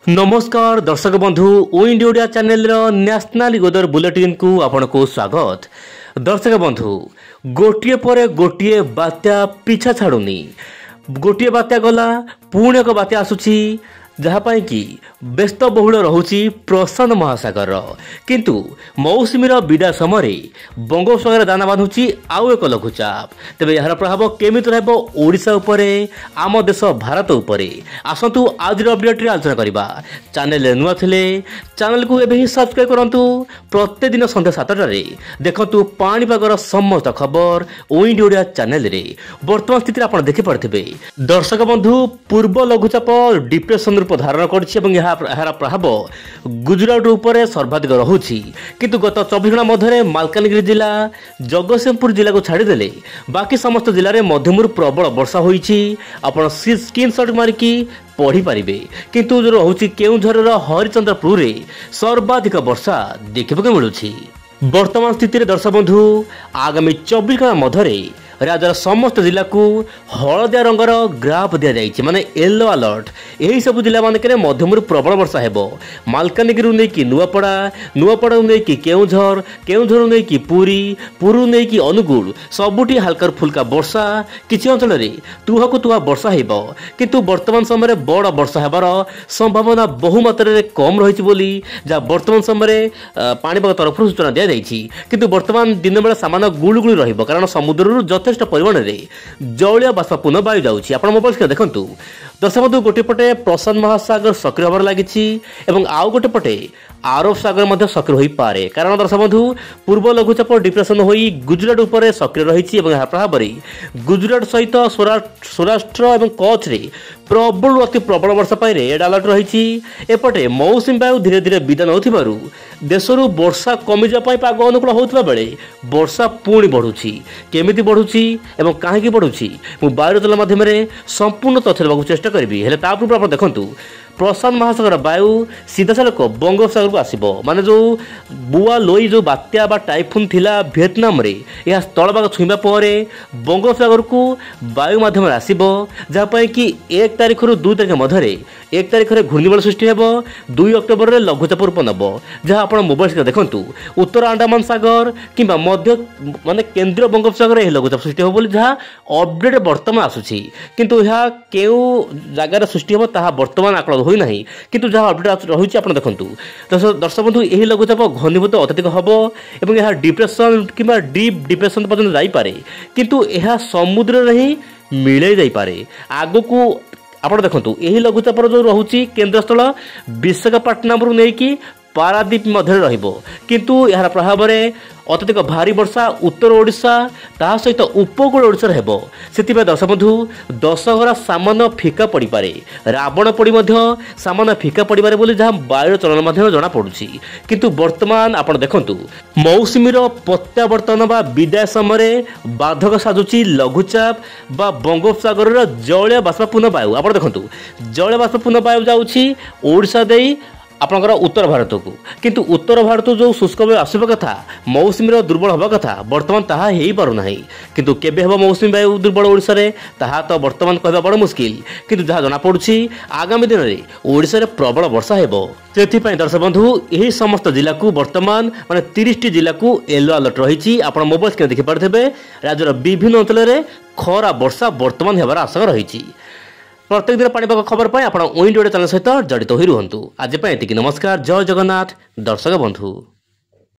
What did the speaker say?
नमस्कार दर्शक बंधु ओइंड Odia channel national weather bulletin को आपनको स्वागत। दर्शक बंधु गोटे पर गोटे बात्या पीछा छाड़ुनी। गोटे बात्या गला पुणी एक बात्या आसुची जहाँपाई कि व्यस्तबहुल रहुची प्रशांत महासागर किंतु मौसुमीर विदा समय बंगोपसागर दाना बांधुची आउ एक लघुचाप। तेबे यार प्रभाव केमिति रहबो ओडिशा उपरे आम देश भारत उपरे आसंतु आज अपडेट रे आलोचना करिबा। चैनल नुआ थिले चैनल को एबे ही सब्सक्राइब करंतु। प्रत्येक दिन संध्या 7टा रे देखंतु पाणीपागर समस्त खबर ओइंड ओडिया चैनल रे। वर्तमान स्थिति आपण देखि पड़थिबे दर्शक बंधु पूर्व लघुचाप डिप्रेशन रूप धारण करछि एवं यार प्रभाव गुजरात उपरे सर्वाधिक रहुछि। किंतु गत 24 घंटा मध्य मालकानगिरी जिला जगतसिंहपुर जिला को छाड़ीदेले बाकी समस्त जिले में मध्यमरू प्रबल वर्षा होइछि। आपण स्क्रीनशॉट मारिकी पढ़ी पारिबे। किंतु जो रहुछि केउंझर हरिचंद्रपुर रे सर्वाधिक वर्षा देखिबा मिलुछि। वर्तमान स्थिति रे दर्शक बंधु आगामी 24 घंटा मध्य राज्यर समस्त जिला को हलदिया रंगर ग्राफ दि जाइए माने येलो अलर्ट। यही सब जिला मानक मध्यमरू प्रबल वर्षा हेबो। मालकानगिरी नहीं कि नुआपड़ा, नुआपड़ा नहीं कि केउंझर, केउंझर नहीं कि पुरी, पुरू नहीं कि अनुगुल सबुठी हल्का फुल्का वर्षा। किछि अंचल रे तुहा को तुहा वर्षा हेबो किंतु वर्तमान समय बड़ वर्षा हेबार संभावना बहु मात्रा रे कम रहिछि बोली जा वर्तमान समय पाणीपाग तरफ सूचना दिया जाइछि। किंतु वर्तमान दिन बेला सामान्य गुळुगुळी रहिबो कारण समुद्ररू यथेष्ट परिमाण में जलीय बाष्पूर्ण वायु जाऊँगी। आप मोबाइल स्क्रीन देखु दर्शक बंधु गोटे पटे प्रशांत महासागर सक्रिय होबार लगी आउ गोटे पटे आरब सागर मध्य सक्रिय हो पारे कारण दर्शक बंधु पूर्व लघुचाप डिप्रेशन हो गुजरात उपरे सक्रिय रही प्रभाव गुजरात सहित सौराष्ट्र और कच्छ रे प्रबल अति प्रबल वर्षा पाई रेड अलर्ट रही। एपटे मौसुमी वायु धीरे धीरे विदा नौ देशरू वर्षा कमिजापी पाग अनुकूल होता बेले वर्षा पुणी बढ़ुची। केमिति बढ़ुची एवं कहीं बढ़ुची मु वायुजल माध्यम संपूर्ण तथ्य देवाक चेष्टा करी। हेले ता पूर्व आप देखंतु प्रशांत महासागर वायु सीधा सालक बंगोपसागर को आसिबो माने जो बुआ लोई जो बात्या बा टाइफून थिला वियतनाम रे यह स्थलभाग छुईबा परे बंगोपसागर को वायु माध्यम आसिबो जहाँ पाई कि 1 तारिख रु 2 तारिख मध्य 1 तारिख रे घूर्णिबल सृष्टि हेबो 2 अक्टोबर रे लघुचाप रूप नबो जहाँ आपण मोबाइल स्क्रीन देखंतु उत्तर अंडमान सागर किंबा मध्य माने केंद्रीय बंगोपसागर ए लघुचाप सृष्टि हो बोली जहाँ अपडेट वर्तमान आसुछि। किंतु यह केउ जगार सृष्टि हेबो ताहा वर्तमान आकलन होई नाही किंतु जहाँ अपडेट रही आप देखंतु दर्शक बंधु यही लघुचाप घनीभूत अत्यधिक हम और यह डिप्रेशन किंबा डीप डिप्रेशन पर्यटन जाइपे किंतु यह समुद्र रे ही मिले जाइपे। आगो को आप देखंतु यही लघुचाप जो रहुची केंद्रस्थल विशाखापट्टनम रु नहीं पारादीप मध्य रहिबो किंतु यार प्रभाव में अत्यधिक भारी वर्षा उत्तर ओडिशा ता सहित उपकूल ओडिशा हेबो। सेतिबे दर्शक बंधु दशहरा सामान्य फिका पड़ी पारे रावण पड़ी मध्य सामान्य फिका पड़ी पारे बोली जहाँ वायु चलन माध्यम जना पड़ुछि। किंतु वर्तमान आपण देखंतु मौसुमीर प्रत्यावर्तन बा विदाय समय बाधक साजुची लघुचाप बा बंगोपसागर जलीय बाष्पूर्ण वायु। आपण देखंतु जलीय बाष्पूर्ण वायु जाउछि ओडिशा देई आपनकर उत्तर भारत को किंतु उत्तर भारत जो शुष्क वायु आसवा कथा मौसुमी दुर्बल हवा कथा वर्तमान ताहा हेई पारु नाही। किंतु केबे हबो मौसुमी वायु दुर्बल ओडिशा रे ताहा तो वर्तमान कहबा बड़ मुश्किल। किंतु जहाँ जना पड़ुछि आगामी दिन में ओडिशा रे प्रबल वर्षा हेबो। सेथिपाई दर्शक बंधु यही समस्त जिला को वर्तमान माने 30 जिला को येलो अलर्ट रही। आप मोबाइल स्क्रीन देखि पारथेबे राज्यर विभिन्न अंचल में खरा वर्षा वर्तमान हेबार आशंका रही। प्रत्येक दिन पाणीपाग खबर पाई आपण ओइंड ओडिया चैनल सहित जड़ित होई रुहंतु। आज एतिकी नमस्कार जय जगन्नाथ दर्शक बंधु।